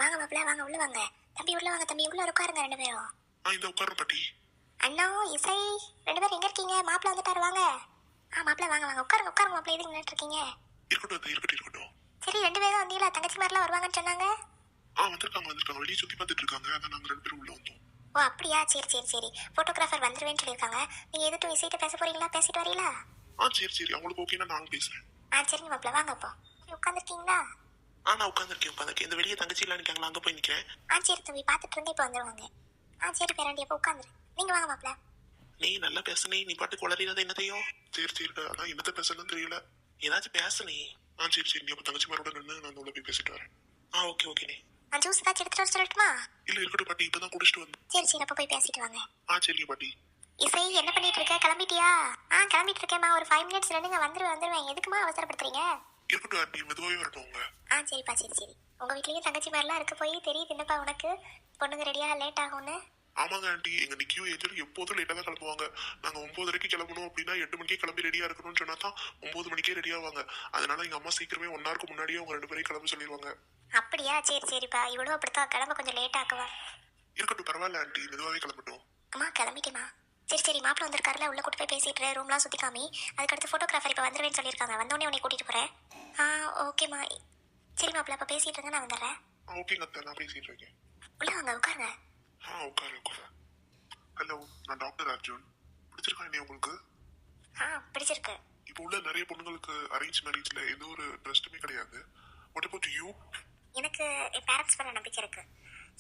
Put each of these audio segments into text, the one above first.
வாங்க மாப்பிள்ள, வாங்க உள்ள வாங்க. தம்பி உள்ள வாங்க தம்பி, உள்ள உட்காருங்க ரெண்டு பேரும். இந்த உட்கார பாட்டி. அண்ணா இசை ரெண்டு பேரும் எங்க இருக்கீங்க? மாப்பிள்ள வந்துட்டாரு வாங்க. மாப்பிள்ள வாங்க வாங்க உட்காருங்க உட்காருங்க மாப்பிள்ள, எதுக்கு நின்னுட்டு இருக்கீங்க? இருக்கட்டும். சரி ரெண்டு பேரும் வந்தீங்களா? தங்கச்சி மாதிரிலாம் வருவாங்கன்னு சொன்னாங்க. வந்திருக்காங்க வெளியே சுத்தி பார்த்துட்டு இருக்காங்க. அதான் நாங்க ரெண்டு பேரும் உள்ள வந்தோம். ஓ அப்படியா, சரி. போட்டோகிராஃபர் வந்துருவேன்னு சொல்லியிருக்காங்க. நீங்க எதுவும் இசைட்ட பேச போறீங்களா? பேசிட்டு வரீங்களா? சரி அவங்களுக்கு ஓகேனா நானும் பேசுறேன். சரிங்க மாப்பிள்ள வாங்க. அப்போ உட்காந்துருக்கீங்களா? நான் உட்காந்துருக்கேன். இந்த வெளியே தங்கச்சி எல்லாம் நிக்காங்களா, அங்க போய் நிக்கிறேன். சரி தம்பி, பாத்துட்டு இருந்தே இப்போ வந்துருவாங்க. சரி பேராண்டி, அப்போ உட்காந்துரு. நீங்க வாங்க மாப்பிள்ள. நீ நல்லா பேசுனே, நீ பாட்டுக்கு வளரியாத என்னத்தையும். சரி அதான் என்னத்த பேசணும்னு தெரியல, ஏதாச்சும் பேசுனே. சரி நீ அப்ப தங்கச்சி மாரோட நின்று நான் உள்ள போய் பேசிட்டு வரேன். ஓகே நீ ஜூஸ் ஏதாச்சும் எடுத்துட்டு வர சொல்லட்டுமா? இல்ல இருக்கட்டும் பாட்டி, இப்பதான் குடிச்சிட்டு வந்தேன். சரி அப்ப போய் பேசிட்டு வாங்க. சரிங்க பாட்டி. இசை என்ன பண்ணிட்டு இருக்க? கிளம்பிட்டியா? கிளம்பிட்டு இருக்கேம்மா. ஒரு 5 minutes நின்னுங்க, வந்துருவேன். எதுக்குமா அவசரப்படுத்துறீங்க? இருக்கட்டும் ஆண்டி, மெதுவாகவே வரட்டும் உங்க. சரிப்பா சரி. உங்க வீட்லயும் தங்கச்சி மாதிரிலாம் இருக்க போய் தெரியுது என்னப்பா உனக்கு? பொண்ணுங்க ரெடியா லேட் ஆகும்னு. ஆமாங்க ஆண்டி, எங்க நிக்கியும் ஏஞ்சலும் எப்போதும் லேட்டா தான் கிளம்புவாங்க. நாங்க 9:30 கிளம்பணும் அப்படின்னா 8 மணிக்கே கிளம்பி ரெடியா இருக்கணும்னு சொன்னா தான் 9 மணிக்கே ரெடி ஆவாங்க. அதனால எங்க அம்மா சீக்கிரமே 1 hour முன்னாடியே அவங்க 2 பேரையும் கிளம்ப சொல்லிடுவாங்க. அப்படியா? சரிப்பா. இவ்வளவு அப்படித்தான் கிளம்ப கொஞ்சம் லேட் ஆக்குவா. இருக்கட்டும் பரவாயில்ல ஆண்டி, மெதுவாகவே கிளம்பட்டும். கிளம்பிட்டேமா. சரி மாப்பிள்ள வந்திருக்காருல, உள்ள கூட்டு போய் பேசிட்டு ரூம்லாம் சுத்தி காமி. அதுக்கடுத்து போட்டோகிராஃபர் இப்ப வந்துருவேன்னு சொல்லியிருக்காங்க. வந்தோடனே உன்னை கூட்டிட்டு போறேன். ஓகேமா. சரி மாப்பிள்ள, அப்ப பேசிட்டு இருங்க, நான் வந்துடுறேன். ஓகேங்க அத்தை, நான் பேசிட்டு இருக்கேன். உள்ள வாங்க உட்காருங்க. உட்காரு. ஹலோ, நான் டாக்டர் அர்ஜுன். பிடிச்சிருக்கா நீ உங்களுக்கு? பிடிச்சிருக்கு. இப்போ உள்ள நிறைய பொண்ணுங்களுக்கு அரேஞ்ச் மேரேஜ்ல எந்த ஒரு ட்ரஸ்ட்டுமே கிடையாது. What about you? எனக்கு என் பேரண்ட்ஸ் மேல நம்பிக்கை இருக்கு.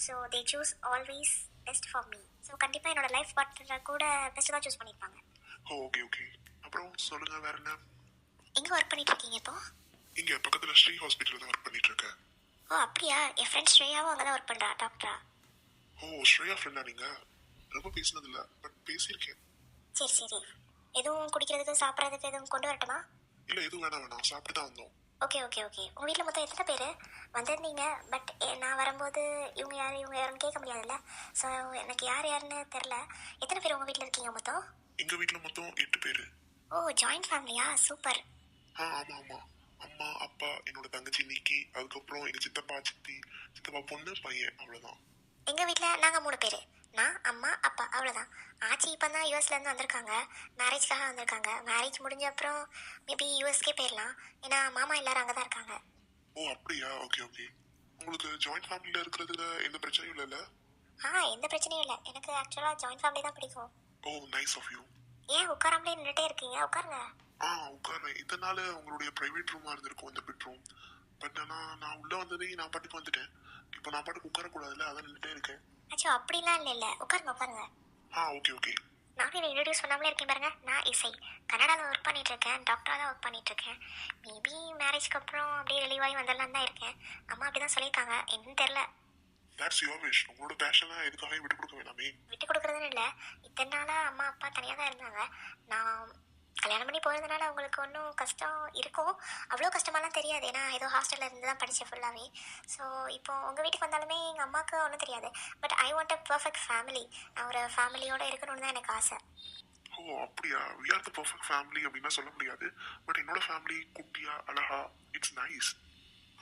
So they choose always best for me. So கண்டிப்பா என்னோட லைஃப் பார்ட்னர் கூட பெஸ்ட் தான் சூஸ் பண்ணியிருப்பாங்க. ஓகே. அப்புறம் சொல்லுங்க, வேற என்ன? எங்க ஒர்க் பண்ணிட்டு இருக்கீங்க இப்போ? இங்க பக்கத்துல ஸ்ரீ ஹாஸ்பிட்டல்ல தான் ஒர்க் பண்ணிட்டு இருக்கேன். அப்படியா? என் ஃப்ரெண்ட் ஸ்ரேயாவும் அங்கதான் ஒர்க் பண்றா, டாக்டரா. ஸ்ரேயா ஃப்ரெண்டா நீங்க? ரொம்ப பேசினது இல்ல, பட் பேசியிருக்கேன். சரி. எதுவும் குடிக்கிறதுக்கு சாப்பிட்றதுக்கு எதுவும் கொண்டு வரட்டுமா? இல்ல எதுவும் வேணாம், சாப்பிட்டு தான் வந்தோம். ஓகே. உங்க வீட்டில் மொத்தம் எத்தனை பேர் வந்திருந்தீங்க? பட் நான் வரும்போது இவங்க யாருன்னு கேட்க முடியாதுல்ல. ஸோ எனக்கு யாருன்னு தெரில. எத்தனை பேர் உங்க வீட்டில் இருக்கீங்க மொத்தம்? எங்க வீட்டில் மொத்தம் 8 பேர். ஜாயிண்ட் ஃபேமிலியா? சூப்பர். ஆமா. அம்மா அப்பா, என்னோட தங்கச்சி நிக்கி, அதுக்கப்புறம் எங்க சித்தப்பா சித்தி, சித்தப்பா பொண்ணு பையன், அவ்வளவுதான். எங்க வீட்டில் நாங்கள் 3 பேர். நான், அம்மா, அப்பா, அவ்வளோதான். ஆச்சி இப்போ தான் யூஎஸ்லேருந்து வந்திருக்காங்க. மேரேஜ்க்காக வந்திருக்காங்க. மேரேஜ் முடிஞ்ச அப்புறம் மேபி யூஎஸ்கே போயிடலாம். ஏன்னா மாமா எல்லாரும் அங்கே தான் இருக்காங்க. அப்படியா? ஓகே. உங்களுக்கு ஜாயிண்ட் ஃபேமிலியில் இருக்கிறதுல எந்த பிரச்சனையும் இல்லைல்ல? எந்த பிரச்சனையும் இல்லை. எனக்கு ஆக்சுவலாக ஜாயிண்ட் ஃபேமிலி தான் பிடிக்கும். Nice of you. ஏன் உட்காராமலே நின்றுட்டே இருக்கீங்க? உட்காருங்க. உட்கார்றேன். இதனால உங்களுடைய பிரைவேட் ரூமா இருந்திருக்கும் இந்த பெட்ரூம். பட் நான் உள்ள வந்ததே நான் பாட்டுக்கு வந்துட்டேன். இப்போ நான் பாட்டுக்கு உட்காரக்கூடாதுல்ல, அதான் நின்றுட்டே இருக்கேன். அப்படிலாம் இல்லை. உட்காருங்க. ஓகே. நானும் இன்ட்ரடியூஸ் பண்ணாமலே இருக்கேன் பாருங்க. நான் இசை, கனடாவில் ஒர்க் பண்ணிட்டு இருக்கேன். டாக்டராக தான் ஒர்க் பண்ணிட்டு இருக்கேன். மேபி மேரேஜ்க்கு அப்புறம் அப்படியே ரிலீவ் ஆகி வந்துடலாம் தான் இருக்கேன். அம்மா அப்படிதான் சொல்லியிருக்காங்க, என்னன்னு தெரியல. That's your wish. உங்களோட பேஷனை எதுக்காக விட்டு கொடுக்க வேணாமே? விட்டு கொடுக்குறதுன்னு இல்லை. இத்தனை நாளாக அம்மா அப்பா தனியாக தான் இருந்தாங்க. நான் கல்யாணம் பண்ணி போகிறதுனால அவங்களுக்கு ஒன்றும் கஷ்டம் இருக்கும். அவ்வளோ கஷ்டமாலாம் தெரியாது. ஏன்னா ஏதோ ஹாஸ்டலில் இருந்து தான் படித்தேன் ஃபுல்லாகவே. ஸோ இப்போ உங்கள் வீட்டுக்கு வந்தாலுமே எங்கள் அம்மாவுக்கு ஒன்றும் தெரியாது. But I want a perfect family. நான் ஒரு ஃபேமிலியோடு இருக்கணும்னு தான் எனக்கு ஆசை. அப்படியா? We are the perfect family அப்படின்னா சொல்ல முடியாது. பட் என்னோட ஃபேமிலி குட்டியா அழகா, இட்ஸ் நைஸ்.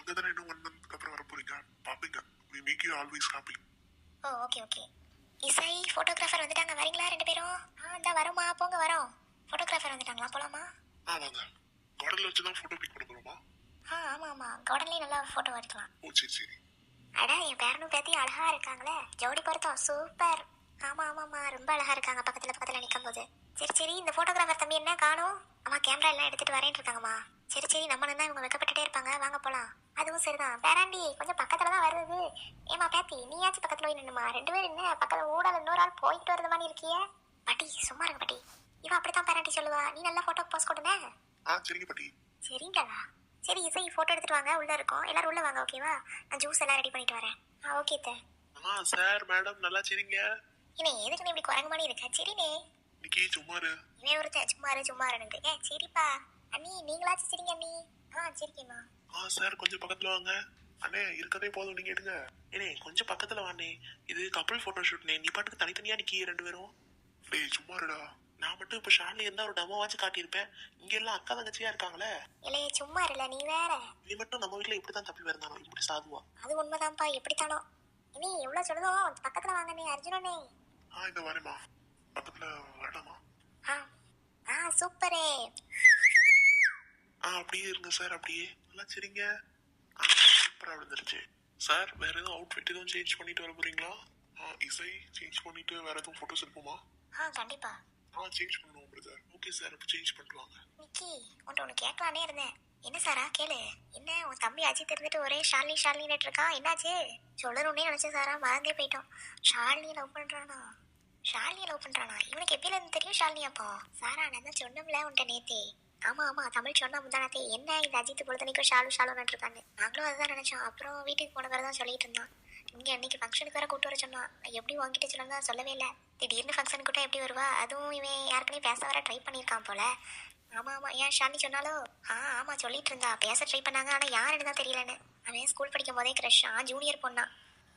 அங்கே தானே இன்னும் 1 month அப்புறம் வர போறீங்க, பார்ப்பீங்க. We make you always happy. Okay. இசை, ஃபோட்டோகிராஃபர் வந்துட்டாங்க, வரீங்களா 2 பேரும்? இந்த வரோமா, போங்க வரோம். ஃபோட்டோகிராஃபர் வந்துட்டாங்களா, போலாமா? வாங்க. கார்டன்ல வச்சு தான் ஃபோட்டோ பிக் பண்ண போறோமா? ஆமா. கார்டன்லயே நல்லா ஃபோட்டோ எடுக்கலாம். சரி. அட, என் பேரனும் பேத்தியும் அழகா இருக்காங்களே, ஜோடி பொருத்தம் சூப்பர். ஆமா ரொம்ப அழகா இருக்காங்க பக்கத்துல நிக்கும் போது. சரி இந்த ஃபோட்டோகிராஃபர் தம்பி என்ன காணோம்? அம்மா கேமரா எல்லாம் எடுத்துட்டு வரேன்னு இருக்காங்கம்மா. சரி நம்ம நின்னா இவங்க வெக்கப்பட்டுட்டே இருப்பாங்க, வாங்க போலாம். அதுவும் சரிதான். பேராண்டி கொஞ்சம் பக்கத்துல தான் வருது. ஏமா பேத்தி, நீயாச்சும் பக்கத்துல போய் நின்னுமா. 2 பேரும் என்ன பக்கத்துல ஊடால இன்னொரு ஆள் போயிட்டு வருது மாதிரி இருக்கியே. பாட்டி சும்மா இருங்க பாட்டி. இவன் அப்படித்தான் பேராண்டி சொல்லுவா. நீ நல்லா போட்டோ போஸ்ட் கொடுங்க. சரிங்க பாட்டி. சரிங்களா? சரி இசை, போட்டோ எடுத்துட்டு வாங்க, உள்ள இருக்கோம். எல்லாரும் உள்ள வாங்க, ஓகேவா? நான் ஜூஸ் எல்லாம் ரெடி பண்ணிட்டு வரேன். ஓகே சார் மேடம் நல்லா சரிங்க. இனே எதுக்கு இப்படி குரங்கு மாதிரி இருக்கா? சரினே நிக்கி சும்மாரு. இவன் ஒருத்தன் சும்மாரு. சரிப்பா அண்ணி, நீங்களாச்சும் சரிங்க அண்ணி. சரிக்கேம்மா. சார் கொஞ்சம் பக்கத்துல வாங்க. அண்ணே இருக்கதே போதும், நீங்க எடுங்க. ஏனே கொஞ்சம் பக்கத்துல வாண்ணே, இது கப்பல் போட்டோ ஷூட்னே. நீ பாட்டுக்கு தனித்தனியா நிக்கி 2 பேரும். டேய் சும்மாருடா. நான் மட்டும் இப்ப ஷாலினி இருந்தா ஒரு டெமோவாச்சும் காட்டியிருப்பேன். இங்க எல்லாம் அக்கா தங்கச்சியா இருக்காங்களே. இல்லையே சும்மா இருல நீ வேற. நீ மட்டும் நம்ம வீட்டுல இப்படித்தான் தப்பி வருந்தானோ, இப்படி சாதுவா? அது உண்மைதான்ப்பா, எப்படித்தானோ. இனி எவ்வளவு சொல்லுதோம் பக்கத்துல வாங்க நீ அர்ஜுனனே. இந்த வரேம்மா, பக்கத்துல வரலாமா? ஆ ஆ சூப்பரே. அப்படியே இருங்க சார், அப்படியே நல்லா சரிங்க. சூப்பரா விழுந்துருச்சு சார். வேற எதுவும் அவுட்ஃபிட் எதுவும் சேஞ்ச் பண்ணிட்டு வர போறீங்களா? இசை சேஞ்ச் பண்ணிட்டு வேற எதுவும் போட்டோஸ் எடுப்போமா? கண்டிப்பா. சேஞ்ச் பண்ணுவோம் பிரதர். ஓகே சார், அப்ப சேஞ்ச் பண்ணுவாங்க. நிக்கி உன்ட்ட ஒன்று கேட்கலானே இருந்தேன். என்ன சாரா கேளு. என்ன உன் தம்பி அஜித் இருந்துட்டு ஒரே ஷாலினி ஷாலினின்னு இருக்கான், என்னாச்சு? சொல்லணும்னே நினைச்சேன் சாரா, மறந்தே போயிட்டோம். ஷாலினியை லவ் பண்றானா? ஷாலினியை லவ் பண்றானா? இவனுக்கு எப்பயில இருந்து தெரியும் ஷாலினி? அப்போ சாரா நான் தான் சொன்னோம்ல உன்ட்ட நேத்தே. ஆமா ஆமா தமிழ் சொன்னா முந்தானத்தே, என்ன இந்த அஜித் பொழுதனைக்கும் ஷாலு ஷாலுன்னு இருக்காங்க. நாங்களும் அதுதான் நினைச்சோம். அப்புறம் வீட்டுக்கு போன பிறகு தான் சொல்லிட்டு இருந்தான். இங்க அன்னைக்கு ஃபங்க்ஷனுக்கு வேற கூட்டு வர சொன்னான். எப்படி வாங்கிட்டு சொல்லலாம் சொல்லவே இல்லை. திடீர்னு ஃபங்க்ஷன் கூட்ட எப்படி வருவா? அதுவும் இவன் யாருக்குனே பேச வர ட்ரை பண்ணியிருக்கான் போல. ஆமா ஆமா, ஏன் ஷாலினி சொன்னாலோ? ஆமா சொல்லிட்டு இருந்தா, பேச ட்ரை பண்ணாங்க, ஆனா யாருன்னு தான் தெரியலன்னு. அவன் ஸ்கூல் படிக்கும் போதே கிரஷ், ஜூனியர் பொண்ணா.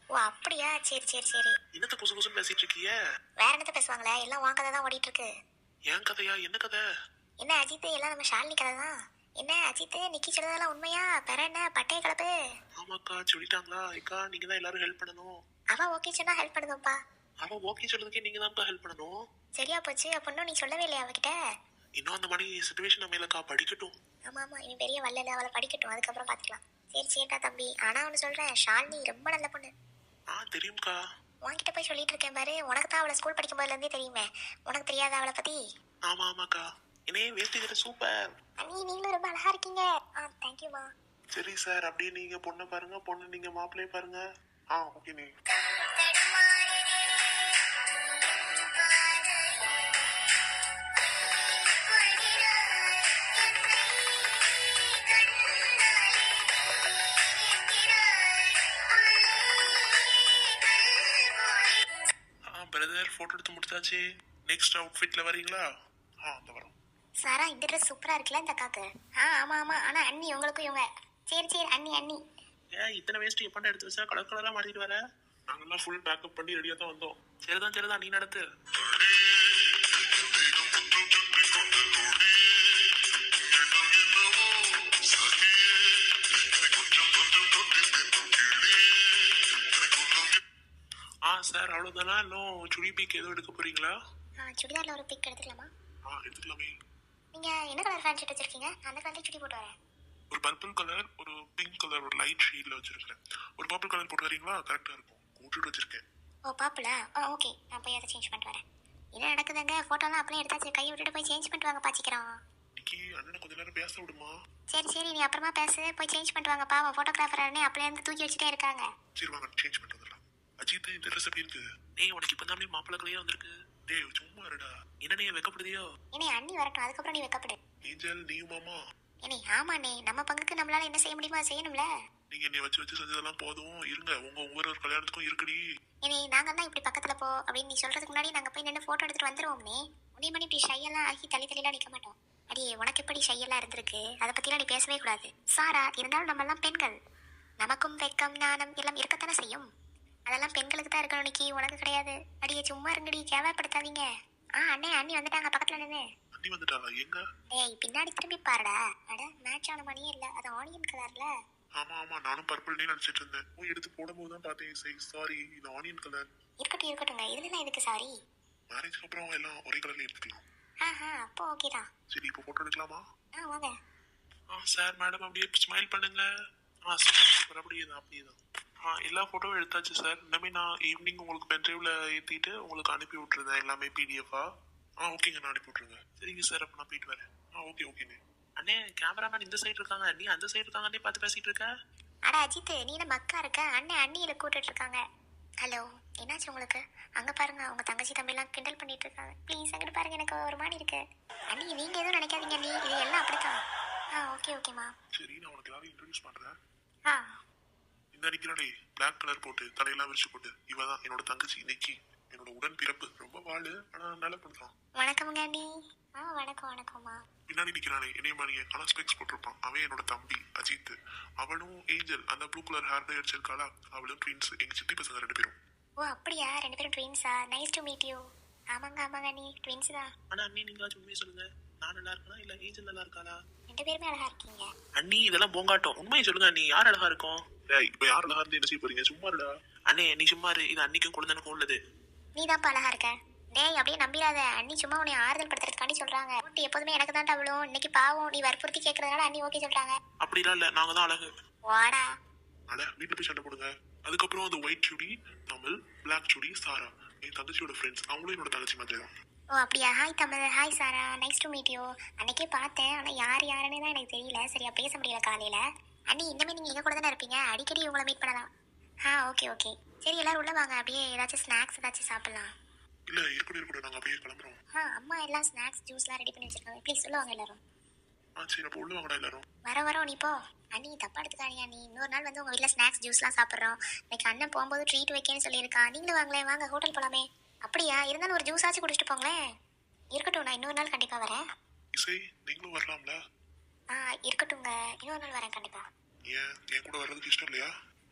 ஓ அப்படியா, சரி சரி சரி. என்னத்த குசு குசுன்னு பேசிட்டு இருக்கீங்க? வேற என்னத்த பேசுவாங்களே, எல்லாம் உன் கதை தான் ஓடிட்டு இருக்கு. ஏன் கதையா? என்ன கதை? என்ன அஜித், எல்லாம் நம்ம ஷாலினி கதை தான். என்ன அஜித் நிக்கி சொல்றதெல்லாம் உண்மையா? பெற என்ன பட்டைய கலப்பு? ஆமாக்கா சொல்லிட்டாங்களா? அக்கா நீங்க தான் எல்லாரும் ஹெல்ப் பண்ணணும். அவ ஓகே சொன்னா ஹெல்ப் பண்ணுதோப்பா. அவ ஓகே சொல்றதுக்கே நீங்க தான் ஹெல்ப் பண்ணணும். சரியா போச்சு. அப்போ நீ சொல்லவே இல்லையா அவகிட்ட? இன்னும் அந்த மாதிரி சிச்சுவேஷன் மேலக்கா படிக்கட்டும். ஆமா ஆமா, இவன் பெரிய வல்லல, அவளை படிக்கட்டும், அதுக்கப்புறம் பாத்துக்கலாம். சரி சரிடா தம்பி. ஆனா ஒன்னு சொல்றேன், ஷாலினி ரொம்ப நல்ல பொண்ணு. தெரியும்க்கா. உன்கிட்ட போய் சொல்லிட்டு இருக்கேன் பாரு, உனக்கு தான் அவளை ஸ்கூல் படிக்கும் போதுல இருந்தே தெரியுமே. உனக்கு தெரியாத அவளை பத்தி? ஆமா ஆமாக்கா. என்னையே வேஸ்ட் சூப்பர். நீங்களும் ரொம்ப அழகா இருக்கீங்க. தேங்க்யூமா. சரி சார், அப்படியே நீங்க பொண்ணை பாருங்க, பொண்ணு நீங்க மாப்பிள்ளைய பாருங்க. ஓகே. நீ பிரதர் போட்டோ எடுத்து முடிச்சாச்சு. நெக்ஸ்ட் அவுட்ஃபிட்ல வரீங்களா? அந்த வரோம். சாரா இந்த ட்ரெஸ் சூப்பரா இருக்குல்ல இந்த அக்காக்கு? ஆமா ஆமா, ஆனா அண்ணி உங்களுக்கும் இவங்க. சரி சரி அண்ணி அண்ணி. ஏன் இத்தனை வேஸ்ட் எப்பண்டா எடுத்து வச்சா? கலர் கலரா மாட்டிட்டு வர. நாங்கெல்லாம் ஃபுல் பேக்கப் பண்ணி ரெடியா தான் வந்தோம். சரிதான் நீ நடத்து. சார் அவ்வளவுதானா? இன்னும் சுடி பீக் ஏதோ எடுக்க போறீங்களா? சுடிதார்ல ஒரு பிக் எடுத்துக்கலாமா? எடுத்துக்கலாமே. நீங்க என்ன கலர் ஃபேண்ட் ஷர்ட் வச்சிருக்கீங்க? அந்த கலர்ல சுடி போட்டு வரேன். ஒரு பர்பிள் கலர், ஒரு பிங்க் கலர், ஒரு லைட் ஷேட்ல வச்சிருக்கேன். ஒரு பர்பிள் கலர் போட்டு வரீங்களா? கரெக்டா இருக்கும். கூட்டிட்டு வச்சிருக்கேன். பாப்புலா? ஓகே, நான் போய் அதை சேஞ்ச் பண்ணிட்டு வரேன். என்ன நடக்குதுங்க? போட்டோலாம் அப்படியே எடுத்தாச்சு, கையை விட்டுட்டு போய் சேஞ்ச் பண்ணிட்டு வாங்க பாச்சிக்கிறோம். இன்னைக்கு அண்ணனை கொஞ்ச நேரம் பேச விடுமா? சரி நீ அப்புறமா பேசு, போய் சேஞ்ச் பண்ணிட்டு வாங்க. பாவம் போட்டோகிராஃபர் அண்ணே அப்படியே இருந்து தூக்கி வச்சுட்டே இருக்காங்க. சரி வாங்க சேஞ்ச் பண்ணிட்டு வந்துடலாம். அஜித் இந்த ட்ரெஸ் எப்படி இருக்கு? டேய் உனக்கு இப்பதான் மாப்பிள்ளை கலையா வந்திருக்கு. டேய் சும்மா இருடா. என்ன நீ வெக்கப்படுதியோ? இனி அண்ணி வரட்டும், அதுக்கப்புறம் நீ வெக்கப்படு. ஏஞ்சல் நீயும் மாமா. இனி ஆமாண்ணே, நம்ம பங்குக்கு நம்மளால என்ன செய்ய முடியுமா செய்யணும்ல. நீங்க என்னை வச்சு செஞ்சதெல்லாம் போதும். இருங்க, உங்க ஒவ்வொரு கல்யாணத்துக்கும் இருக்குடி. இனி நாங்க தான் இப்படி பக்கத்துல போ அப்படின்னு நீ சொல்றதுக்கு முன்னாடி நாங்க போய் நின்று போட்டோ எடுத்துட்டு வந்துருவோம்னே. உன்னை மணி இப்படி ஷையெல்லாம் ஆகி தள்ளிலாம் நிக்க மாட்டோம். அடியே உனக்கு எப்படி ஷையெல்லாம் இருந்திருக்கு, அதை பத்திலாம் நீ பேசவே கூடாது. சாரா இருந்தாலும் நம்ம எல்லாம் பெண்கள், நமக்கும் வெக்கம் நாணம் எல்லாம் இருக்கத்தானே செய்யும். அதெல்லாம் பெண்களுக்கு தான் இருக்கணும் நிக்கி, உனக்கு கிடையாது. அடியே சும்மா இருங்கடி, கேவலப்படுத்தாதீங்க. அண்ணே அண்ணி வந்துட்டாங்க பக்கத்துல நின்று. அண்ணி வந்துட்டாளா? எங்க? ஏய் பின்னாடி திரும்பி பாருடா. அட மேட்ச் ஆன மணியே இல்ல, அது ஆனியன் கலர்ல. ஆமா நானும் பர்பிள்னே நினைச்சிட்டு இருந்தேன். போய் எடுத்து போடும்போது தான் பார்த்தேன். சாரி, இது ஆனியன் கலர். இருக்கட்டுங்க, இதுல எதுக்கு சாரி? மேரேஜ்க்கு அப்புறம் எல்லாம் ஒரே கலர்ல எடுத்துக்கலாம். அப்போ ஓகே தான். சரி இப்போ போட்டோ எடுக்கலாமா? வாங்க. சார் மேடம் அப்படியே ஸ்மைல் பண்ணுங்க. சூப்பர் அப்படியே தான். எல்லா போட்டோவும் எடுத்தாச்சு சார். இனிமே நான் ஈவினிங் உங்களுக்கு பென்ட்ரைவ்ல ஏற்றிட்டு உங்களுக்கு அனுப்பி விட்டுருந்தேன் எல்லாமே பிடிஎஃபா. ஓகேங்க, நான் அனுப்பி விட்டுருங்க. சரிங்க சார், அப்போ நான் போயிட்டு வரேன். ஓகேண்ணே. அண்ணே கேமராமேன் இந்த சைடு இருக்காங்க, நீ அந்த சைடு இருக்காங்கன்னே பார்த்து பேசிட்டு இருக்க. அட அஜித், நீ என்ன மக்கா இருக்க? அண்ணியில கூட்டிட்டு இருக்காங்க. ஹலோ, என்னாச்சு உங்களுக்கு? அங்க பாருங்க, உங்க தங்கச்சி தம்பி எல்லாம் கிண்டல் பண்ணிட்டு இருக்காங்க. ப்ளீஸ் அங்கிட்டு பாருங்க, எனக்கு ஒரு மாதிரி இருக்கு. அண்ணி நீங்க எதுவும் நினைக்காதீங்க, நீ இது எல்லாம் அப்படித்தான். ஓகேமா. சரி, நான் உனக்கு எல்லாரும் இன்ட்ரோடியூஸ் பண்றேன். இந்த நிக்கிறானே பிளாக் கலர் போட்டு தலையெல்லாம் விரிச்சு போட்டு, இவதான் என்னோட தங்கச்சி நிக்கி. என்னோட உடன் பிறப்பு. ரொம்ப வாழு, ஆனா நல்ல பண்ணுறான். வணக்கம்ங்க அண்ணி. வணக்கம்மா. பின்னாடி நிக்கிறானே என்னைய மாதிரியே, ஆனா ஸ்பெக்ஸ் போட்டிருப்பான். அவன் என்னோட தம்பி அஜித். அவனும் ஏஞ்சல், அந்த ப்ளூ கலர் ஹேர் டை அடிச்சிருக்காளா, அவளும் ட்வின்ஸ். எங்க சித்தி பசங்க 2 பேரும். அப்படியா? 2 பேரும் ட்வின்ஸா? Nice to meet you. ஆமாங்க அண்ணி ட்வின்ஸ் தான். ஆனா அண்ணி நீங்களாச்சும் உண்மையை சொல்லுங்க, நான் நல்லா இருக்கா இல்ல ஏஞ்சல் நல்லா இருக்காளா? ரெண்டு பேருமே அழகா இருக்கீங்க. அண்ணி இதெல்லாம் போங்காட்டம், உண்மையை சொல்லுங்க அண்ணி, யார் அழகா இருக்கும்? இப்ப யார் அழகா இருந்து என்ன செய்ய போறீங்க? சும்மா இருடா அண்ணே, நீ சும்மா இரு, இது அன்னிக்கும் குழந்தைனுக்கும் உள்ளது. நீ தான்ப்பா அழகா இருக்க. டேய் அப்படியே நம்பிடாத, அண்ணி சும்மா உன்னை ஆறுதல் படுத்துறதுக்காண்டி சொல்றாங்க. ஊட்டி எப்போதுமே எனக்கு தான் அவ்வளோ, இன்னைக்கு பாவம் நீ வற்புறுத்தி கேட்கறதுனால அண்ணி ஓகே சொல்றாங்க. அப்படிலாம் இல்ல, நாங்க தான் அழகு. வாடா. அட வீட்டுல போய் சண்டை போடுங்க. அதுக்கப்புறம் அந்த white chudi Tamil, black chudi Sara, என் தங்கச்சியோட ஃப்ரெண்ட்ஸ், அவங்களும் என்னோட தங்கச்சி மாதிரி தான். ஓ அப்படியா? Hi Tamil, hi Sara, nice to meet you. அன்னைக்கே பார்த்தேன், ஆனால் யாருன்னு தான் எனக்கு தெரியல, சரியா பேச முடியல காலையில. அண்ணி இன்னமே நீங்கள் எங்கள் கூட தானே இருப்பீங்க, அடிக்கடி உங்களை மீட் பண்ணலாம். ஓகே சரி, எல்லாரும் உள்ள வாங்க, அப்படியே ஏதாச்சும் ஸ்நாக்ஸ் ஏதாச்சும் சாப்பிடலாம். இல்ல இருக்கட்டும், நாங்க அப்படியே கிளம்புறோம். அம்மா எல்லாம் ஸ்நாக்ஸ் ஜூஸ்லாம் ரெடி பண்ணி வச்சிருக்காங்க, ப்ளீஸ் உள்ள வாங்க எல்லாரும். சரி அப்போ உள்ள வாங்கடா எல்லாரும். வரோம் நீ போ. அண்ணி தப்பா எடுத்துக்காதீங்க அண்ணி, இன்னொரு நாள் வந்து உங்க வீட்டில் ஸ்நாக்ஸ் ஜூஸ்லாம் சாப்பிட்றோம். இன்னைக்கு அண்ணன் போகும்போது ட்ரீட் வைக்கேன்னு சொல்லியிருக்கான், நீங்களும் வாங்களேன், வாங்க ஹோட்டல் போலாமே. அப்படியா? இருந்தாலும் ஒரு ஜூஸ் ஆச்சு குடிச்சிட்டு போங்களேன். இருக்கட்டும், நான் இன்னொரு நாள் கண்டிப்பா வரேன். இசை நீங்களும் வரலாம்ல? இருக்கட்டும்ங்க, இன்னொரு நாள் வரேன் கண்டிப்பா. ஏன் என் கூட வர்றதுக்கு இஷ்டம் இல்லையா?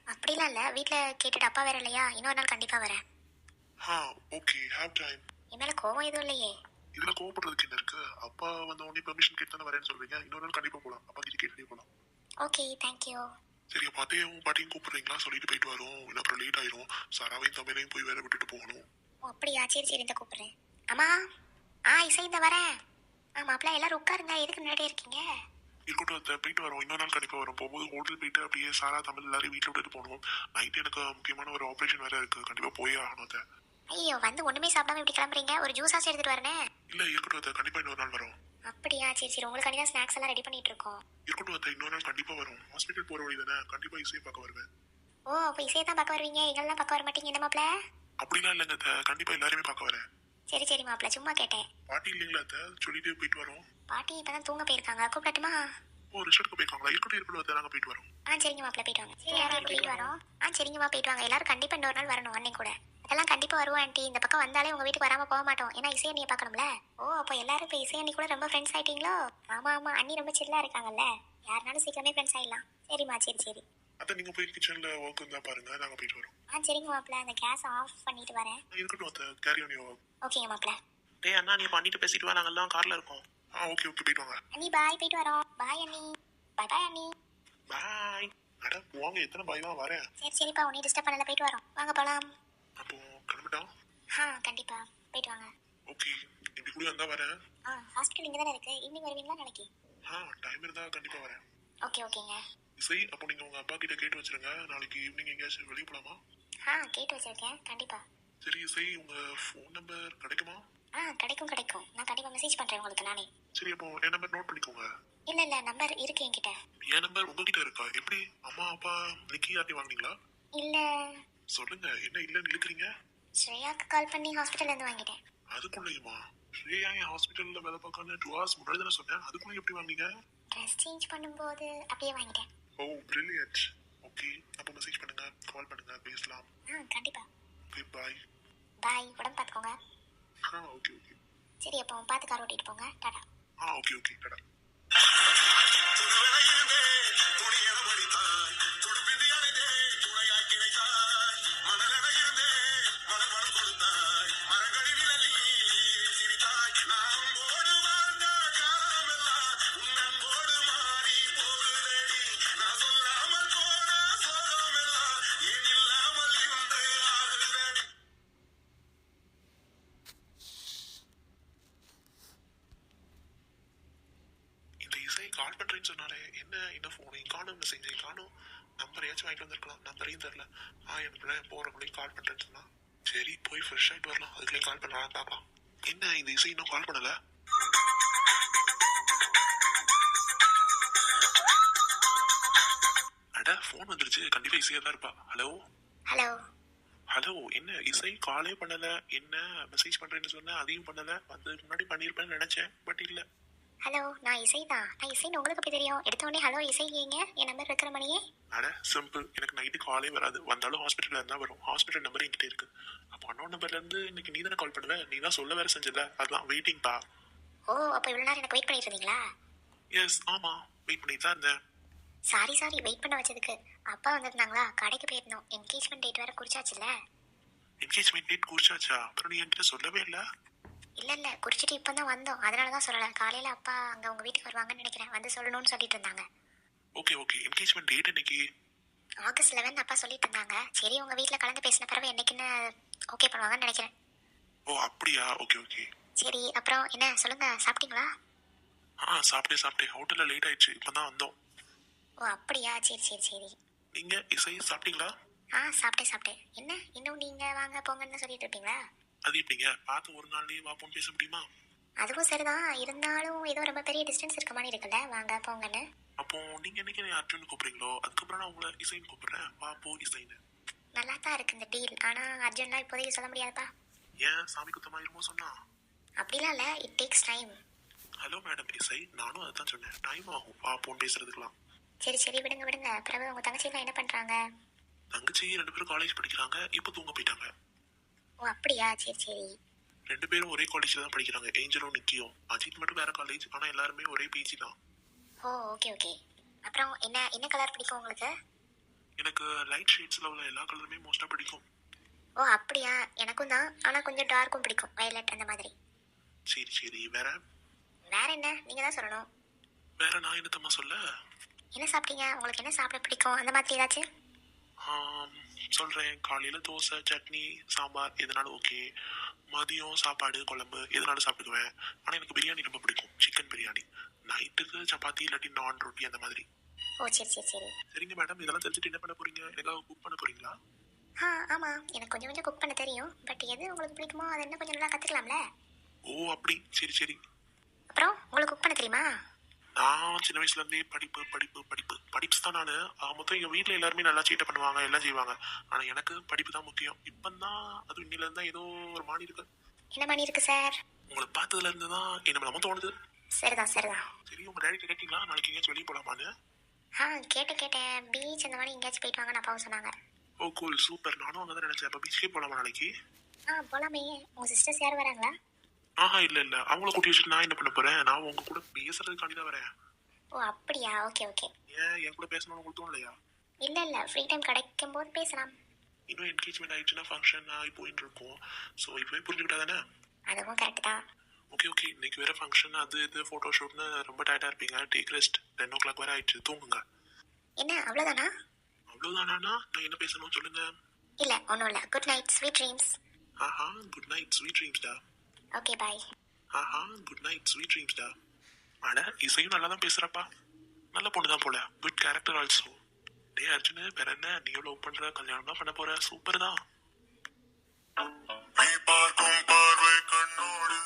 அப்படிலாம் இல்ல, வீட்டில் கேட்டுட்டு அப்பா வேற இல்லையா, இன்னொரு நாள் கண்டிப்பா வரேன். Okay have time. என் மேல கோவம் எதுவும் இல்லையே? இதுல கோவப்படுறதுக்கு என்ன இருக்கு? அப்பா வந்த உடனே பெர்மிஷன் கேட்டு தானே வரேன்னு சொல்றீங்க, இன்னொரு நாள் கண்டிப்பா போலாம், அப்பா கிட்ட கேட்டு போலாம். Okay thank you. சரி அப்ப அத்தையும் பாட்டியும் கூப்பிடுறீங்களா? சொல்லிட்டு போயிட்டு வரோம், இல்லை அப்புறம் லேட் ஆயிரும். சாராவையும் தமிழையும் போய் வேற விட்டுட்டு போகணும். அப்படியா? சரி இந்த கூப்பிடுறேன். அம்மா. இசை இந்த வரேன். மாப்பிள்ள எல்லாரும் உட்காருங்க, எதுக்கு முன்னாடியே இருக்கீங்க? இருக்கட்டும் அத்தை, போயிட்டு வரோம், இன்னொரு நாள் கண்டிப்பா வரும். போகும்போது ஹோட்டல் போயிட்டு அப்படியே சாரா தமிழ் எல்லாரையும் வீட்டில் விட்டுட்டு போகணும். நைட்டு எனக்கு முக்கியமான ஒரு ஆப்ரேஷன் வேற இருக்கு, கண்டிப்பா போயே ஆகணும் அத்தை. ஐயோ, வந்து ஒண்ணுமே சாப்பிடாம இப்படி கிளம்புறீங்க, ஒரு ஜூஸ் ஆச்சு எடுத்துட்டு வரேன். இல்ல இருக்கட்டும் அத்தை, கண்டிப்பா இன்னொரு நாள் வரும். அப்படியா? சரி உங்களுக்காண்டி தான் ஸ்நாக்ஸ் எல்லாம் ரெடி பண்ணிட்டு இருக்கோம். இருக்கட்டும் அத்தை, இன்னொரு நாள் கண்டிப்பா வரும். ஹாஸ்பிட்டல் போற வழி தானே, கண்டிப்பா இசையை பார்க்க வருவேன். ஓ அப்ப இசையை தான் பார்க்க வருவீங்க, எங்கெல்லாம் பார்க்க வர மாட்டீங்க என்ன மாப்பிள்ள? அப்படிலாம் இல்லைங்க அத்தை, கண்டிப்பா எல்லாருமே பார்க்க வரேன். சரி மாப்பிள்ள, சும்மா கேட்டேன். பாட்டி இல்லைங்களா அத்தை? சொல்லிட்டு போயிட்டு வரோம். பாட்டி இப்பதான் தூங்க போயிருக்காங்க, கூப்பிடட்டுமா? ரிசல்ட்க்கு போயிருக்காங்களா? இருக்கட்டும் அத்தை, நாங்க போயிட்டு வரோம். சரிங்க மாப்பிள்ள, போயிட்டு வாங்க. சரி எல்லாரும் போயிட்டு வரோம். சரிங்கம்மா போயிட்டு வாங்க, எல்லாரும் கண்டிப்பா இன்னொரு நாள் வரணும் அண்ணன் கூட. அதெல்லாம் கண்டிப்பா வருவோம் ஆண்டி, இந்த பக்கம் வந்தாலே உங்க வீட்டுக்கு வராம போக மாட்டோம், ஏன்னா இசை அண்ணியை பார்க்கணும்ல. ஓ அப்போ எல்லாரும் இப்போ இசை அண்ணி கூட ரொம்ப ஃப்ரெண்ட்ஸ் ஆயிட்டீங்களோ? ஆமா அண்ணி ரொம்ப சில்லா இருக்காங்கல்ல, யாருனாலும் சீக்கிரமே ஃப்ரெண்ட்ஸ் ஆயிடலாம். சரிம்மா சரி. அத்தை நீங்க போய் கிச்சன்ல ஒர்க் இருந்தா பாருங்க, நாங்க போயிட்டு வரோம். சரிங்க மாப்பிள்ள, அந்த கேஸ் ஆஃப் பண்ணிட்டு வரேன். இருக்கட்டும் அத்தை, கேரி ஆன் யுவர் ஒர்க். ஓகேங்க மாப்பிள்ள. டேய் அண்ணா, நீ பண்ணிட்டு பேசிட்டு வா, நாங்க எல்லாம் கார்ல இருக்கோம். ஓகே போயிட்டு வாங்க. அண்ணி பாய், போயிட்டு வரோம். பாய் அண்ணி. பாய் அண்ணி. பாய். அட போங்க, எத்தனை பாய் தான் வரேன். சரிப்பா, உன்னை டிஸ்டர்ப் பண்ணல, போயிட்டு வரோம், வாங்க போலாம். அப்போ கிளம்பிட்டோம். கண்டிப்பா போயிட்டு வாங்க. ஓகே, இப்படி கூட வந்தா வரேன். ஹாஸ்பிட்டல் இங்க தானே இருக்கு, ஈவினிங் வருவீங்களா நாளைக்கு? டைம் இருந்தா கண்டிப்பா வரேன். ஓகேங்க. இசை, அப்போ நீங்க உங்க அப்பா கிட்ட கேட்டு வச்சிருங்க, நாளைக்கு ஈவினிங் எங்கேயாச்சும் வெளியே போலாமா? கேட்டு வச்சிருக்கேன், கண்டிப்பா. சரி இசை, உங்க ஃபோன் நம்பர் கிடைக்குமா? கிடைக்கும், நான் கண்டிப்பா மெசேஜ் பண்றேன் உங்களுக்கு நானே. சரி அப்போ என் நம்பர் நோட் பண்ணிக்கோங்க. இல்ல நம்பர் இருக்கு என்கிட்ட. என் நம்பர் உங்ககிட்ட இருக்கா? எப்படி அம்மா அப்பா நிக்கி யார்ட்டையும் வாங்குனீங்களா? இல்ல. சொல்லுங்க, என்ன இல்லன்னு இழுக்கிறீங்க? ஸ்ரேயாக்கு கால் பண்ணி ஹாஸ்பிட்டல்ல இருந்து வாங்கிட்டேன். அதுக்குள்ளேயுமா? ஸ்ரேயா என் ஹாஸ்பிட்டல்ல வேலை பார்க்கணும்னு 2 hours முன்னாடி தானே சொன்னேன், அதுக்குள்ள எப்படி வாங்குனீங்க? ட்ரெஸ் சேஞ்ச் பண்ணும்போது அப்படியே வாங்கிட்டேன். ஓ பிரில்லியன்ட். ஓகே, அப்போ மெசேஜ் பண்ணுங்க, கால் பண்ணுங்க, பேசலாம். கண்டிப்பா. Okay bye. உடம்பு பார்த்துக்கோங்க. ஓகே. சரி அப்போ பார்த்து கார் ஓட்டிட்டு போங்க, டாடா. ஓகே டாடா. கால் பண்றேன்னு சொன்னாலே என்ன போனை காணும், மெசேஜ் காணும், நம்பரையாச்சும் வாங்கிட்டு வந்திருக்கலாம், நம்பரையும் தரல. எனக்கு போறவங்களையும் கால் பண்றேன்னு சொன்னா, சரி போய் ஃப்ரெஷ் ஆயிட்டு வரலாம், அதுக்குள்ளேயும் கால் பண்ணலாம் பார்க்கலாம். என்ன இந்த இசை இன்னும் கால் பண்ணல? அட போன் வந்துருச்சு, கண்டிப்பா இசையா தான் இருப்பா. ஹலோ என்ன இசை காலே பண்ணல, என்ன மெசேஜ் பண்றேன்னு சொன்ன, அதையும் பண்ணல. வந்து முன்னாடி பண்ணிருப்பேன்னு நினைச்சேன், பட் இல்ல. ஹலோ, நான் இசை தான். நான் இசைன்னு உங்களுக்கு எப்படி தெரியும்? எடுத்த உடனே ஹலோ இசை ஏங்க, என் நம்பர் இருக்கிற மணியே. அட சிம்பிள், எனக்கு நைட்டு காலே வராது, வந்தாலும் ஹாஸ்பிட்டல்ல இருந்தா வரும். ஹாஸ்பிட்டல் நம்பர் என்கிட்ட இருக்கு. அப்போ அண்ணன் நம்பர்ல இருந்து இன்னைக்கு நீ தானே கால் பண்ணுவ, நீ தான் சொல்ல வேற செஞ்சல, அதான் வெயிட்டிங் பா. ஓ அப்போ இவ்வளவு நேரம் எனக்கு வெயிட் பண்ணிட்டு இருந்தீங்களா? எஸ் ஆமா, வெயிட் பண்ணிட்டு தான் இருந்தேன். சாரி வெயிட் பண்ண வச்சதுக்கு. அப்பா வந்திருந்தாங்களா, கடைக்கு போயிருந்தோம், என்கேஜ்மெண்ட் டேட் வேற குறிச்சாச்சுல்ல. Engagement date குறிச்சாச்சா? அப்புறம் நீ என்கிட்ட சொல்லவே இல்லை. இல்ல குறிச்சிட்டு இப்பதான் வந்தோம், அதனாலதான் சொல்லல. காலையில அப்பா அங்க உங்க வீட்டுக்கு வருவாங்கன்னு நினைக்கிறேன், வந்து சொல்லணும்னு சொல்லிட்டு இருந்தாங்க. ஓகே ஓகே, என்கேஜ்மெண்ட் டேட் இன்னைக்கு? ஆகஸ்ட் 11 அப்பா சொல்லிட்டு இருந்தாங்க. சரி உங்க வீட்ல கலந்து பேசின பிறகு என்னைக்குன்னு ஓகே பண்ணுவாங்கன்னு நினைக்கிறேன். ஓ அப்படியா, ஓகே ஓகே. சரி அப்புறம் என்ன சொல்லுங்க, சாப்பிட்டீங்களா? சாப்பிட்டேன். ஹோட்டல்ல லேட் ஆயிடுச்சு, இப்பதான் வந்தோம். ஓ அப்படியா, சரி சரி சரி. நீங்க இசை சாப்பிட்டீங்களா? சாப்பிட்டேன். என்ன இன்னும் நீங்க வாங்க போங்கன்னு சொல்லிட்டு இருப்பீங்களா? அது எப்படிங்க பார்த்து ஒரு நாள்லயே வாப்போம் பேச முடியுமா? அதுவும் சரிதான், இருந்தாலும் ஏதோ ரொம்ப பெரிய டிஸ்டன்ஸ் இருக்க மாதிரி இருக்குல்ல வாங்க போங்கன்னு. அப்போ நீங்க என்னைக்கு அர்ஜுன் கூப்பிடுறீங்களோ அதுக்கப்புறம் நான் உங்களை இசைன்னு கூப்பிடுறேன். வா போ இசைன்னு. நல்லா தான் இருக்கு இந்த டீல், ஆனா அர்ஜென்ட்லாம் இப்போதைக்கு சொல்ல முடியாதுப்பா. ஏன் சாமி குத்தமாயிருமோ சொன்னா? அப்படிலாம் இல்ல, it takes time. Hello madam இசை, நானும் அதான் சொன்னேன், டைம் ஆகும் வா போன் பேசுறதுக்கெல்லாம். சரி விடுங்க. பிறகு உங்க தங்கச்சிலாம் என்ன பண்றாங்க? தங்கச்சி 2 பேரும் காலேஜ் படிக்கிறாங்க, இப்போ தூங்க போயிட்டாங்க. ஓ அப்படியா, சரி. 2 பேரும் ஒரே காலேஜ்ல தான் படிக்கிறாங்க, ஏஞ்சலும் நிக்கியும். அஜித் மட்டும் வேற காலேஜ், ஆனா எல்லாருமே ஒரே பிஜி தான். ஓ ஓகே. அப்புறம் என்ன கலர் பிடிக்கும் உங்களுக்கு? எனக்கு லைட் ஷேட்ஸ்ல உள்ள எல்லா கலருமே மோஸ்டா பிடிக்கும். ஓ அப்படியா, எனக்கும் தான், ஆனா கொஞ்சம் டார்க்கும் பிடிக்கும், வயலட் அந்த மாதிரி. சரி வேற என்ன நீங்க தான் சொல்லணும். வேற நான் என்னத்தம்மா சொல்ல? என்ன சாப்பிட்டீங்க? உங்களுக்கு என்ன சாப்பிட பிடிக்கும் அந்த மாதிரி ஏதாச்சும்? சொல்றேன். காலையில தோசை சட்னி சாம்பார் எதனாலும் ஓகே. மதியம் சாப்பாடு குழம்பு எதனாலும் சாப்பிடுவேன். ஆனா எனக்கு பிரியாணி ரொம்ப பிடிக்கும், சிக்கன் பிரியாணி. நைட்டுக்கு சப்பாத்தி இல்லாட்டி நான் ரொட்டி அந்த மாதிரி. ஓ சரி. சரிங்க மேடம், இதெல்லாம் தெரிஞ்சுட்டு என்ன பண்ண போறீங்க? ஏதாவது குக் பண்ண போறீங்களா? ஆமா, எனக்கு கொஞ்சம் குக் பண்ண தெரியும். பட் எது உங்களுக்கு பிடிக்குமோ அதை என்ன கொஞ்சம் நல்லா கத்துக்கலாம்ல. ஓ அப்படி, சரி. அப்புறம் உங்களுக்கு குக் பண்ண தெரியுமா? நான் சின்ன வயசுல இருந்தே படிப்பு தான். நானு மொத்தம் எங்க வீட்டுல எல்லாருமே நல்லா சீட்டை பண்ணுவாங்க, எல்லாம் செய்வாங்க. ஆனா எனக்கு படிப்பு தான் முக்கியம். இப்பதான் அது இன்னில இருந்தா ஏதோ ஒரு மாறி இருக்கு. என்ன பண்ணி இருக்கு சார்? உங்களை பார்த்ததுல இருந்துதான் என்ன நம்ம தோணுது. சரிதான். சரி உங்க டேடி கேட்டீங்களா நாளைக்கு எங்கேயாச்சும் வெளியே போலாமான்னு? கேட்டேன். பீச் அந்த மாதிரி எங்கேயாச்சும் போயிட்டு வாங்கன்னு அப்பாவும் சொன்னாங்க. ஓ கூல், சூப்பர். நானும் அங்கதான் நினைச்சேன். அப்ப பீச்சுக்கே போலாமா நாளைக்கு? போலாமே. உங்க சிஸ்டர்ஸ் யாரும் வராங்களா? இல்ல அவங்கள கூட்டி வச்சுட்டு நான் என்ன பண்ண போறேன்? நான் உங்க கூட பேசுறதுக்காண்டி தான் வரேன். ஓ அப்படியா, ஓகே. ஏன் என் கூட பேசணும்னு உங்களுக்கு தோணலையா? இல்ல ஃப்ரீ டைம் கிடைக்கும் போது பேசலாம். இன்னும் என்கேஜ்மெண்ட் ஆயிடுச்சுன்னா ஃபங்க்ஷன் ஆகி போயிட்டு இருக்கும். ஸோ இப்பவே புரிஞ்சுக்கிட்டா தானே? அதுவும் கரெக்ட் தான். ஓகே இன்னைக்கு வேற ஃபங்க்ஷன், அது இது ஃபோட்டோ ஷூட்னு ரொம்ப டயர்டா இருப்பீங்க. Take rest. 10 o'clock வேற ஆயிடுச்சு, தூங்குங்க. என்ன அவ்வளவுதானா? அவ்வளவுதானா? நான் என்ன பேசணும் சொல்லுங்க. இல்ல ஒன்றும் இல்லை. Good night, sweet dreams. Good night, sweet dreams டா. Okay bye. Good night, sweet dreams டா. அட இசையும் நல்லா தான் பேசுறப்பா, நல்ல பொண்ணு தான் போல. Good character also. டே அர்ஜுன், வேற என்ன நீ லவ் பண்ற, கல்யாணம் தான் பண்ண போற? சூப்பர் தான். நீ பார்க்கும் பார்வை கண்ணோடு,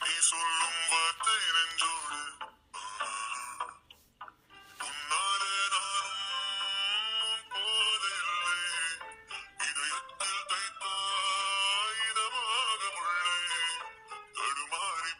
நீ சொல்லும் வார்த்தை நெஞ்சோடு, உன்னாலே நானும் போதில்லை, இதயத்தில் தைத்தாய் இதமாக முள்ளை, தடுமாறி